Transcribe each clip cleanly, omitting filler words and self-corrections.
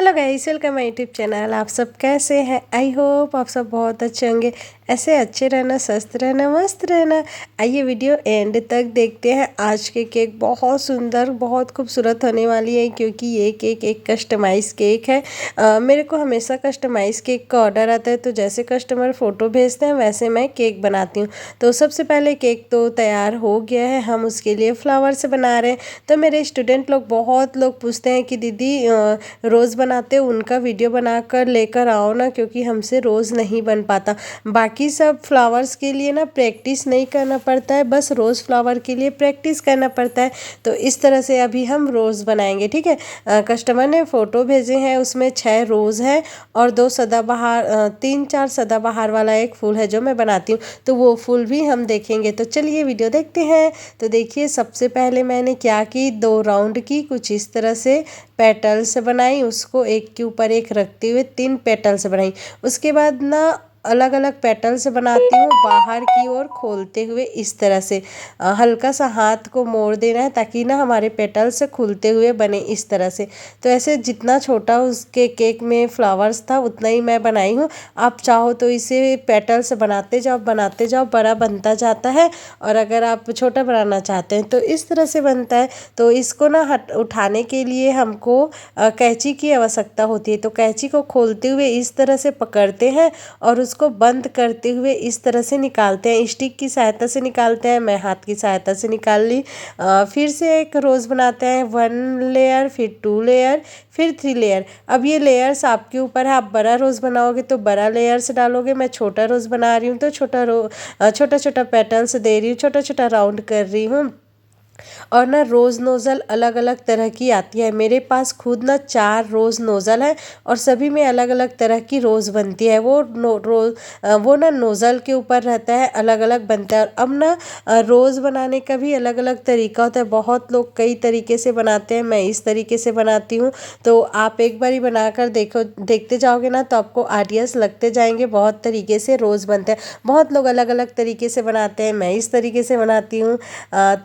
Hello guys, welcome my YouTube channel. आप सब कैसे हैं? आई होप आप सब बहुत अच्छे होंगे। ऐसे अच्छे रहना, स्वस्थ रहना, मस्त रहना। आइए वीडियो एंड तक देखते हैं। आज के केक बहुत सुंदर, बहुत खूबसूरत होने वाली है, क्योंकि ये केक एक कस्टमाइज़ केक है। मेरे को हमेशा कस्टमाइज़ केक का ऑर्डर आता है, तो जैसे कस्टमर फ़ोटो भेजते हैं वैसे मैं केक बनाती हूँ। तो सबसे पहले केक तो तैयार हो गया है, हम उसके लिए फ्लावर से बना रहे हैं। तो मेरे स्टूडेंट लोग, बहुत लोग पूछते हैं कि दीदी रोज़ बनाते हो, उनका वीडियो बनाकर लेकर आओ ना, क्योंकि हमसे रोज़ नहीं बन पाता। बाकी सब फ्लावर्स के लिए ना प्रैक्टिस नहीं करना पड़ता है, बस रोज़ फ्लावर के लिए प्रैक्टिस करना पड़ता है। तो इस तरह से अभी हम रोज़ बनाएंगे, ठीक है। कस्टमर ने फ़ोटो भेजे हैं, उसमें 6 रोज़ है और 2 सदाबहार, 3-4 सदाबहार वाला एक फूल है जो मैं बनाती हूँ, तो वो फूल भी हम देखेंगे। तो चलिए वीडियो देखते हैं। तो देखिए, सबसे पहले मैंने क्या की, 2 राउंड की, कुछ इस तरह से पेटल्स बनाई, उसको एक के ऊपर एक रखते हुए 3 पेटल्स बनाई। उसके बाद ना अलग अलग पेटल्स बनाती हूँ, बाहर की ओर खोलते हुए इस तरह से। हल्का सा हाथ को मोड़ देना है ताकि ना हमारे पेटल्स खुलते हुए बने इस तरह से। तो ऐसे जितना छोटा उसके केक में फ्लावर्स था उतना ही मैं बनाई हूँ। आप चाहो तो इसे पेटल्स बनाते जाओ, बड़ा बनता जाता है। और अगर आप छोटा बनाना चाहते हैं तो इस तरह से बनता है। तो इसको ना उठाने के लिए हमको कैंची की आवश्यकता होती है। तो कैंची को खोलते हुए इस तरह से पकड़ते हैं और उसको बंद करते हुए इस तरह से निकालते हैं। स्टिक की सहायता से निकालते हैं, मैं हाथ की सहायता से निकाल ली। फिर से एक रोज़ बनाते हैं, 1 लेयर, फिर 2 लेयर, फिर 3 लेयर। अब ये लेयर्स आपके ऊपर है, आप बड़ा रोज़ बनाओगे तो बड़ा लेयर्स डालोगे। मैं छोटा रोज़ बना रही हूँ तो छोटा छोटा पेटल्स दे रही हूँ, छोटा छोटा राउंड कर रही हूँ। और ना रोज़ नोज़ल अलग अलग तरह की आती है। मेरे पास खुद ना 4 रोज़ नोज़ल है और सभी में अलग अलग तरह की रोज़ बनती है। वो ना नोज़ल के ऊपर रहता है, अलग अलग बनता है। और अब ना रोज़ बनाने का भी अलग अलग तरीका होता है। बहुत लोग कई तरीके से बनाते हैं, मैं इस तरीके से बनाती हूँ। तो आप एक बारी बनाकर देखते जाओगे ना तो आपको आइडियाज़ लगते जाएंगे। बहुत तरीके से रोज़ बनते हैं, बहुत लोग अलग अलग तरीके से बनाते हैं, मैं इस तरीके से बनाती हूँ।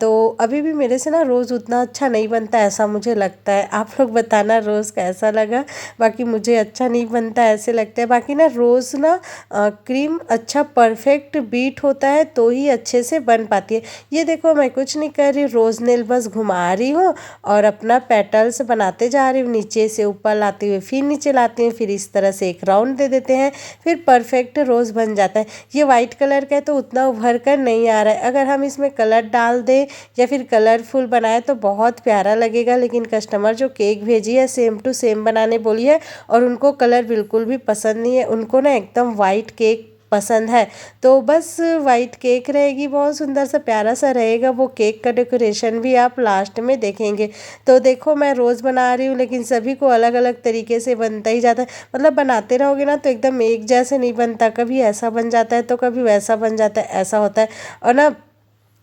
तो अभी भी मेरे से ना रोज़ उतना अच्छा नहीं बनता, ऐसा मुझे लगता है। आप लोग बताना रोज़ कैसा लगा। बाकी मुझे अच्छा नहीं बनता ऐसे लगता है। बाकी ना रोज़ ना क्रीम अच्छा परफेक्ट बीट होता है तो ही अच्छे से बन पाती है। ये देखो, मैं कुछ नहीं कर रही, रोज़ नेल बस घुमा रही हूँ और अपना पेटल्स बनाते जा रही हूँ। नीचे से ऊपर लाते हुए फिर नीचे लाती हूँ, फिर इस तरह से एक राउंड दे देते हैं, फिर परफेक्ट रोज़ बन जाता है। ये वाइट कलर का है तो उतना उभर कर नहीं आ रहा है। अगर हम इसमें कलर डाल दें या फिर कलरफुल बनाए तो बहुत प्यारा लगेगा। लेकिन कस्टमर जो केक भेजी है सेम टू सेम बनाने बोली है और उनको कलर बिल्कुल भी पसंद नहीं है, उनको ना एकदम वाइट केक पसंद है। तो बस वाइट केक रहेगी, बहुत सुंदर सा प्यारा सा रहेगा। वो केक का डेकोरेशन भी आप लास्ट में देखेंगे। तो देखो, मैं रोज़ बना रही हूँ लेकिन सभी को अलग अलग तरीके से बनता ही जाता है। मतलब बनाते रहोगे ना तो एकदम एक जैसे नहीं बनता, कभी ऐसा बन जाता है तो कभी वैसा बन जाता है, ऐसा होता है। और ना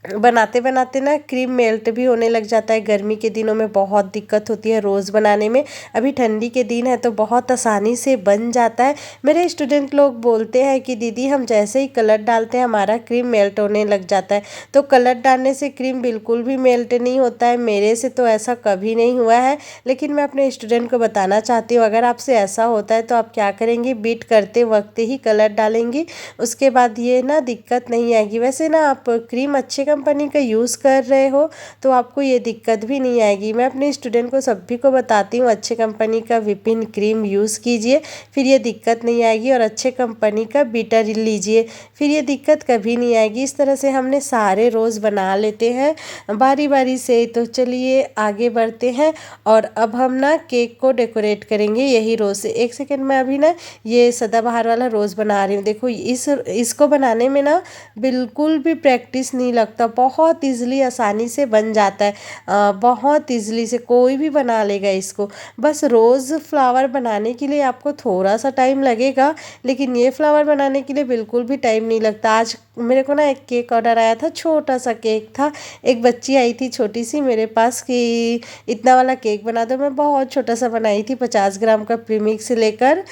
बनाते बनाते ना क्रीम मेल्ट भी होने लग जाता है। गर्मी के दिनों में बहुत दिक्कत होती है रोज़ बनाने में। अभी ठंडी के दिन है तो बहुत आसानी से बन जाता है। मेरे स्टूडेंट लोग बोलते हैं कि दीदी हम जैसे ही कलर डालते हैं हमारा क्रीम मेल्ट होने लग जाता है। तो कलर डालने से क्रीम बिल्कुल भी मेल्ट नहीं होता है, मेरे से तो ऐसा कभी नहीं हुआ है। लेकिन मैं अपने स्टूडेंट को बताना चाहती हूँ, अगर आपसे ऐसा होता है तो आप क्या करेंगी, बीट करते वक्त ही कलर डालेंगी, उसके बाद ये ना दिक्कत नहीं आएगी। वैसे ना आप क्रीम अच्छे कंपनी का यूज़ कर रहे हो तो आपको ये दिक्कत भी नहीं आएगी। मैं अपने स्टूडेंट को सभी को बताती हूँ अच्छे कंपनी का विपिन क्रीम यूज़ कीजिए, फिर ये दिक्कत नहीं आएगी। और अच्छे कंपनी का बीटर लीजिए, फिर ये दिक्कत कभी नहीं आएगी। इस तरह से हमने सारे रोज़ बना लेते हैं बारी बारी से। तो चलिए आगे बढ़ते हैं और अब हम ना केक को डेकोरेट करेंगे यही रोज़ से। एक सेकेंड, मैं अभी ना ये सदाबहार वाला रोज़ बना रही हूँ। देखो, इसको बनाने में ना बिल्कुल भी प्रैक्टिस नहीं लगता, बहुत ईज़िली आसानी से बन जाता है। बहुत ईज़िली से कोई भी बना लेगा इसको। बस रोज़ फ्लावर बनाने के लिए आपको थोड़ा सा टाइम लगेगा, लेकिन ये फ्लावर बनाने के लिए बिल्कुल भी टाइम नहीं लगता। आज मेरे को ना एक केक ऑर्डर आया था, छोटा सा केक था। एक बच्ची आई थी छोटी सी मेरे पास कि इतना वाला केक बना दो। मैं बहुत छोटा सा बनाई थी, 50 ग्राम का प्रीमिक्स लेकर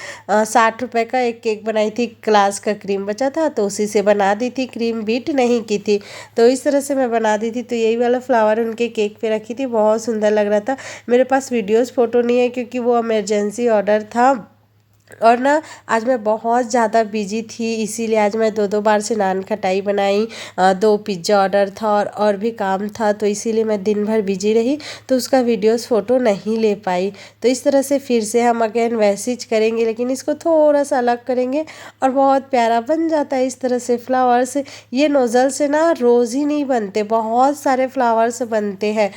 60 रुपए का एक केक बनाई थी। ग्लास का क्रीम बचा था तो उसी से बना दी थी, क्रीम बीट नहीं की थी, तो इस तरह से मैं बना दी थी। तो यही वाला फ्लावर उनके केक पे रखी थी, बहुत सुंदर लग रहा था। मेरे पास वीडियोस फोटो नहीं है क्योंकि वो इमरजेंसी ऑर्डर था। और ना आज मैं बहुत ज़्यादा बिजी थी, इसीलिए आज मैं दो दो बार से नान खटाई बनाई, 2 पिज़्ज़ा ऑर्डर था और भी काम था, तो इसीलिए मैं दिन भर बिजी रही, तो उसका वीडियोस फ़ोटो नहीं ले पाई। तो इस तरह से फिर से हम अगेन वैसे ही करेंगे, लेकिन इसको थोड़ा सा अलग करेंगे और बहुत प्यारा बन जाता है इस तरह से फ्लावर्स। ये नोज़ल से ना रोज़ ही नहीं बनते, बहुत सारे फ्लावर्स बनते हैं।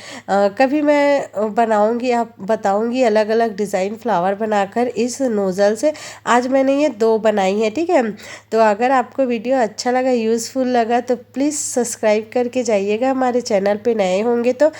कभी मैं बनाऊंगी, आप बताऊंगी अलग अलग डिज़ाइन फ्लावर बनाकर इस नोज़ल से। आज मैंने ये 2 बनाई है, ठीक है। तो अगर आपको वीडियो अच्छा लगा, यूज़फुल लगा, तो प्लीज़ सब्सक्राइब करके जाइएगा। हमारे चैनल पे नए होंगे तो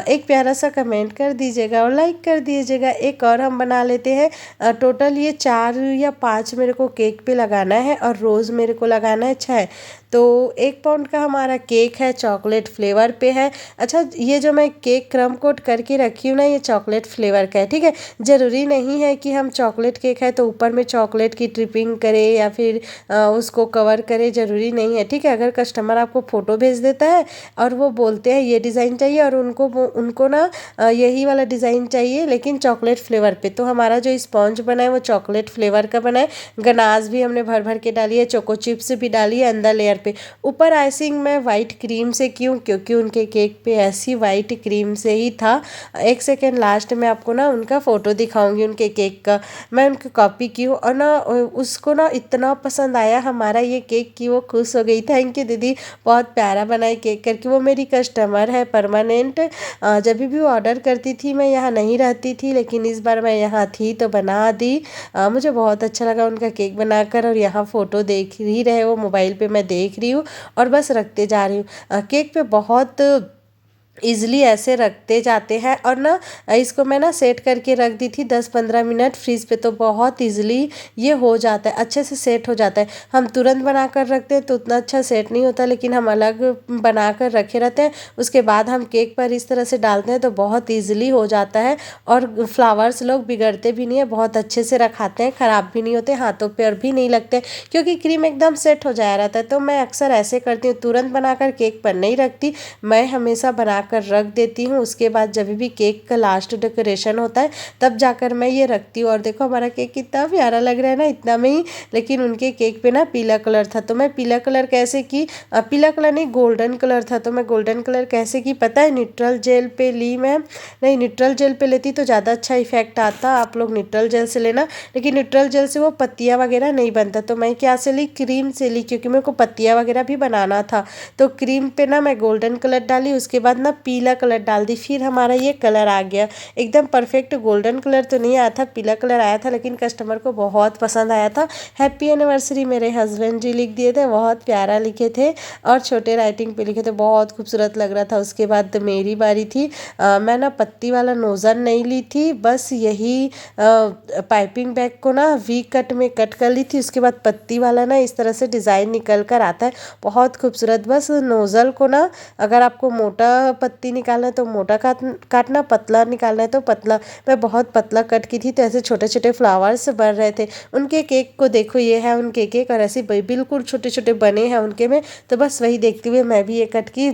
एक प्यारा सा कमेंट कर दीजिएगा और लाइक कर दीजिएगा। एक और हम बना लेते हैं। टोटल ये 4 या 5 मेरे को केक पे लगाना है और रोज़ मेरे को लगाना है 6। तो 1 पाउंड का हमारा केक है, चॉकलेट फ्लेवर पे है। अच्छा, ये जो मैं केक क्रम कोट करके रखी हूँ ना, ये चॉकलेट फ्लेवर का है, ठीक है। ज़रूरी नहीं है कि हम चॉकलेट केक है तो ऊपर में चॉकलेट की ट्रिपिंग करे या फिर उसको कवर करे, ज़रूरी नहीं है, ठीक है। अगर कस्टमर आपको फ़ोटो भेज देता है और वो बोलते हैं ये डिज़ाइन चाहिए और उनको ना यही वाला डिज़ाइन चाहिए लेकिन चॉकलेट फ्लेवर पे, तो हमारा जो स्पॉन्ज बना है वो चॉकलेट फ्लेवर का बना है। गनाज भी हमने भर भर के डाली है, चोको चिप्स भी डाली है अंदर लेयर पे। ऊपर आइसिंग मैं वाइट क्रीम से, क्यों, क्योंकि उनके केक पे ऐसी वाइट क्रीम से ही था। एक सेकेंड, लास्ट में आपको ना उनका फ़ोटो दिखाऊंगी उनके केक का। मैं उनकी कॉपी की हूँ और ना उसको ना इतना पसंद आया हमारा ये केक कि वो खुश हो गई। थैंक यू दीदी, बहुत प्यारा बनाई केक करके। वो मेरी कस्टमर है परमानेंट, जब भी वो ऑर्डर करती थी मैं यहाँ नहीं रहती थी, लेकिन इस बार मैं यहाँ थी तो बना दी। मुझे बहुत अच्छा लगा उनका केक बनाकर। और यहाँ फ़ोटो देख ही रहे हो, मोबाइल पे मैं देख रही हूँ और बस रखते जा रही हूँ। केक पे बहुत ईज़िली ऐसे रखते जाते हैं। और ना इसको मैं ना सेट करके रख दी थी 10-15 मिनट फ्रीज पे, तो बहुत ईज़िली ये हो जाता है, अच्छे से सेट हो जाता है। हम तुरंत बना कर रखते हैं तो उतना अच्छा सेट नहीं होता, लेकिन हम अलग बना कर रखे रहते हैं, उसके बाद हम केक पर इस तरह से डालते हैं तो बहुत ईज़िली हो जाता है। और फ्लावर्स लोग बिगड़ते भी नहीं है, बहुत अच्छे से रखाते हैं, ख़राब भी नहीं होते, हाथों पर भी नहीं लगते क्योंकि क्रीम एकदम सेट हो जाया रहता है। तो मैं अक्सर ऐसे करती हूँ, तुरंत बनाकर केक पर नहीं रखती, मैं हमेशा बना कर रख देती हूँ। उसके बाद जब भी केक का लास्ट डेकोरेशन होता है तब जाकर मैं ये रखती हूँ। और देखो हमारा केक कितना प्यारा लग रहा है ना, इतना में ही। लेकिन उनके केक पे ना पीला कलर था, तो मैं पीला कलर कैसे की, पीला कलर नहीं गोल्डन कलर था, तो मैं गोल्डन कलर कैसे की पता है, न्यूट्रल जेल पे ली मैं। नहीं, न्यूट्रल जेल पे लेती तो ज़्यादा अच्छा इफेक्ट आता, आप लोग न्यूट्रल जेल से लेना, लेकिन न्यूट्रल जेल से वो पत्तियाँ वगैरह नहीं बनता। तो मैं क्या से ली, क्रीम से ली, क्योंकि मेरे को पत्तियाँ वगैरह भी बनाना था। तो क्रीम पे ना मैं गोल्डन कलर डाली, उसके बाद ना पीला कलर डाल दी, फिर हमारा ये कलर आ गया एकदम परफेक्ट। गोल्डन कलर तो नहीं आया था, पीला कलर आया था, लेकिन कस्टमर को बहुत पसंद आया था। हैप्पी एनिवर्सरी मेरे हस्बैंड जी लिख दिए थे, बहुत प्यारा लिखे थे और छोटे राइटिंग पे लिखे थे, बहुत खूबसूरत लग रहा था। उसके बाद मेरी बारी थी। मैं ना पत्ती वाला नोज़ल नहीं ली थी, बस यही पाइपिंग बैग को ना वी कट में कट कर ली थी। उसके बाद पत्ती वाला ना इस तरह से डिज़ाइन निकल कर आता है, बहुत खूबसूरत। बस नोज़ल को ना अगर आपको मोटा पत्ती निकालना है तो मोटा काटना, पतला निकालना है तो पतला। मैं बहुत पतला कट की थी, तो ऐसे छोटे छोटे फ्लावर्स बन रहे थे। उनके केक को देखो, ये है उनके केक और ऐसे बिल्कुल छोटे छोटे बने हैं उनके में। तो बस वही देखते हुए मैं भी ये कट की।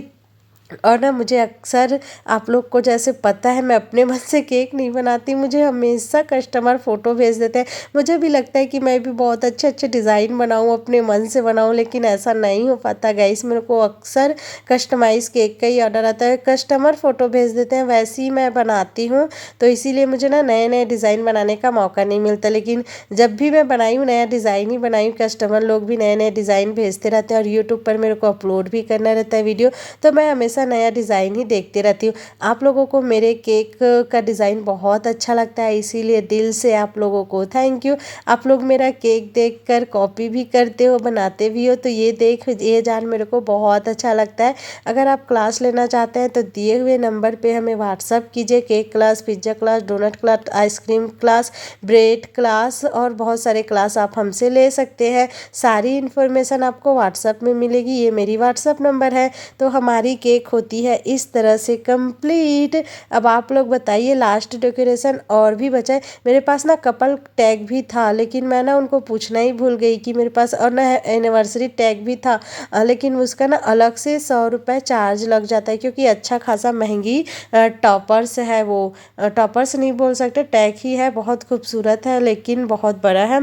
और ना मुझे अक्सर, आप लोग को जैसे पता है, मैं अपने मन से केक नहीं बनाती, मुझे हमेशा कस्टमर फ़ोटो भेज देते हैं। मुझे भी लगता है कि मैं भी बहुत अच्छे अच्छे डिज़ाइन बनाऊँ, अपने मन से बनाऊँ, लेकिन ऐसा नहीं हो पाता गाइस। मेरे को अक्सर कस्टमाइज़ केक का ही ऑर्डर आता है, कस्टमर फ़ोटो भेज देते हैं, वैसे ही मैं बनाती हूँ। तो इसीलिए मुझे ना नए नए डिज़ाइन बनाने का मौका नहीं मिलता, लेकिन जब भी मैं बनाई हूँ नया डिज़ाइन ही बनाई हूँ। कस्टमर लोग भी नए नए डिज़ाइन भेजते रहते हैं और यूट्यूब पर मेरे को अपलोड भी करना रहता है वीडियो, तो मैं हमेशा सा नया डिज़ाइन ही देखते रहती हूँ। आप लोगों को मेरे केक का डिज़ाइन बहुत अच्छा लगता है, इसीलिए दिल से आप लोगों को थैंक यू। आप लोग मेरा केक देखकर कॉपी भी करते हो, बनाते भी हो, तो ये जान मेरे को बहुत अच्छा लगता है। अगर आप क्लास लेना चाहते हैं तो दिए हुए नंबर पे हमें व्हाट्सअप कीजिए। Cake class, pizza class, doughnut class, ice cream class, bread class और बहुत सारे क्लास आप हमसे ले सकते हैं। सारी इन्फॉर्मेशन आपको व्हाट्सअप में मिलेगी। ये मेरी व्हाट्सअप नंबर है। तो हमारी केक होती है इस तरह से कंप्लीट। अब आप लोग बताइए, लास्ट डेकोरेशन और भी बचा है। मेरे पास ना कपल टैग भी था, लेकिन मैं ना उनको पूछना ही भूल गई कि मेरे पास, और ना एनिवर्सरी टैग भी था, लेकिन उसका ना अलग से 100 रुपये चार्ज लग जाता है, क्योंकि अच्छा खासा महंगी टॉपर्स है। वो टॉपर्स नहीं बोल सकते, टैग ही है। बहुत खूबसूरत है लेकिन बहुत बड़ा है।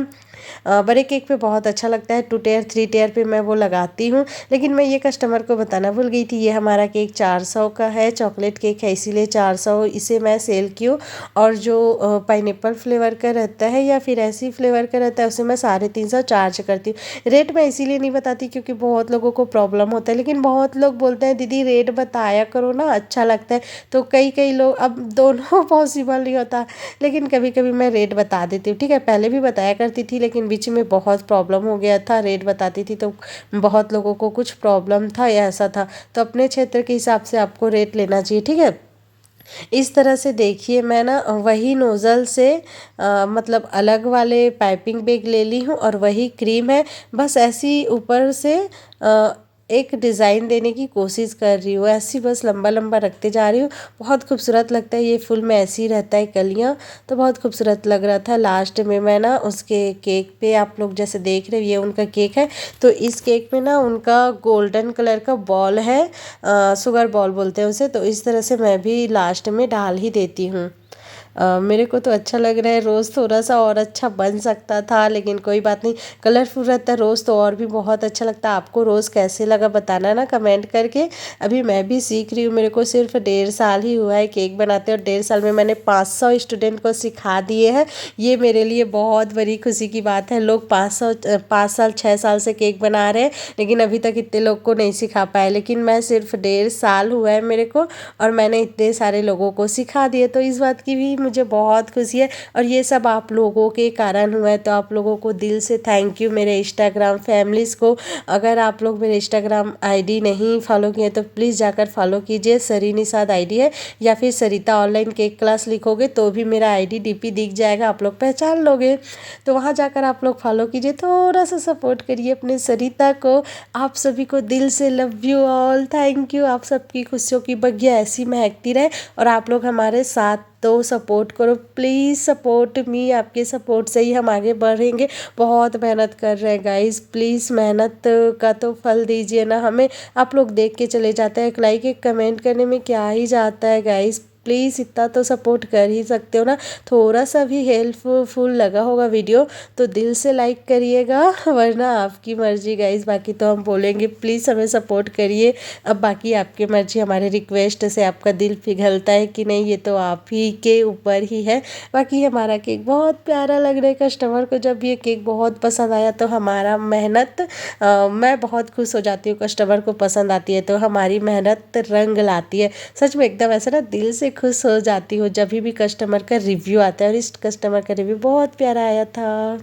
बड़े केक पे बहुत अच्छा लगता है। 2 टेयर 3 टेयर पे मैं वो लगाती हूँ। लेकिन मैं ये कस्टमर को बताना भूल गई थी, ये हमारा केक 400 का है, चॉकलेट केक है, इसीलिए 400 इसे मैं सेल की हूँ। और जो पाइनएप्पल फ्लेवर का रहता है या फिर ऐसी फ्लेवर का रहता है, उसे मैं 350 चार्ज करती हूँ। रेट मैं इसीलिए नहीं बताती क्योंकि बहुत लोगों को प्रॉब्लम होता है, लेकिन बहुत लोग बोलते हैं दीदी रेट बताया करो ना, अच्छा लगता है। तो कई लोग, अब दोनों पॉसिबल नहीं होता, लेकिन कभी कभी मैं रेट बता देती हूँ। ठीक है, पहले भी बताया करती थी, लेकिन बीच में बहुत प्रॉब्लम हो गया था। रेट बताती थी तो बहुत लोगों को कुछ प्रॉब्लम था या ऐसा था, तो अपने क्षेत्र के हिसाब से आपको रेट लेना चाहिए। ठीक है, इस तरह से देखिए, मैं ना वही नोज़ल से मतलब अलग वाले पाइपिंग बैग ले ली हूँ और वही क्रीम है। बस ऐसी ऊपर से अ, एक डिज़ाइन देने की कोशिश कर रही हूँ, ऐसी बस लंबा लंबा रखते जा रही हूँ। बहुत खूबसूरत लगता है, ये फुल में ऐसे ही रहता है कलियाँ, तो बहुत खूबसूरत लग रहा था। लास्ट में मैं ना उसके केक पे, आप लोग जैसे देख रहे हो ये उनका केक है, तो इस केक में ना उनका गोल्डन कलर का बॉल है, शुगर बॉल बोलते हैं उसे। तो इस तरह से मैं भी लास्ट में डाल ही देती हूँ। मेरे को तो अच्छा लग रहा है। रोज़ थोड़ा सा और अच्छा बन सकता था, लेकिन कोई बात नहीं, कलरफुल रहता है रोज़ तो और भी बहुत अच्छा लगता है। आपको रोज़ कैसे लगा बताना ना कमेंट करके। अभी मैं भी सीख रही हूँ, मेरे को सिर्फ 1.5 साल ही हुआ है केक बनाते, और 1.5 साल में मैंने 500 स्टूडेंट को सिखा दिए हैं। ये मेरे लिए बहुत बड़ी खुशी की बात है। लोग 5 साल 6 साल से केक बना रहे हैं, लेकिन अभी तक इतने लोग को नहीं सिखा पाए। लेकिन मैं सिर्फ 1.5 साल हुआ है मेरे को, और मैंने इतने सारे लोगों को सिखा दिए, तो इस बात की भी मुझे बहुत खुशी है। और ये सब आप लोगों के कारण हुआ है, तो आप लोगों को दिल से थैंक यू। मेरे इंस्टाग्राम फैमिलीज़ को, अगर आप लोग मेरे इंस्टाग्राम आईडी नहीं फॉलो किए तो प्लीज़ जाकर फॉलो कीजिए। सरी निषाद आईडी है, या फिर सरिता ऑनलाइन केक क्लास लिखोगे तो भी मेरा आईडी डीपी दिख जाएगा, आप लोग पहचान लोगे। तो वहाँ जाकर आप लोग फॉलो कीजिए, थोड़ा सा सपोर्ट करिए अपने सरिता को। आप सभी को दिल से love you all, thank you. आप सबकी खुशियों की बगिया ऐसी महकती रहे, और आप लोग हमारे साथ तो सपोर्ट करो, प्लीज़ सपोर्ट मी। आपके सपोर्ट से ही हम आगे बढ़ेंगे। बहुत मेहनत कर रहे हैं गाइस, प्लीज़ मेहनत का तो फल दीजिए ना हमें। आप लोग देख के चले जाते हैं, एक लाइक एक कमेंट करने में क्या ही जाता है गाइस। प्लीज़ इतना तो सपोर्ट कर ही सकते हो ना। थोड़ा सा भी हेल्पफुल लगा होगा वीडियो तो दिल से लाइक करिएगा, वरना आपकी मर्जी गाइस। बाकी तो हम बोलेंगे, प्लीज़ हमें सपोर्ट करिए। अब बाकी आपकी मर्जी, हमारे रिक्वेस्ट से आपका दिल पिघलता है कि नहीं, ये तो आप ही के ऊपर ही है। बाकी हमारा केक बहुत प्यारा लग रहा है कस्टमर को। जब ये केक बहुत पसंद आया तो हमारा मेहनत, मैं बहुत खुश हो जाती हूँ। कस्टमर को पसंद आती है तो हमारी मेहनत रंग लाती है। सच में एकदम ऐसा ना दिल से खुश हो जाती हूँ जब भी कस्टमर का रिव्यू आता है, और इस कस्टमर का रिव्यू बहुत प्यारा आया था।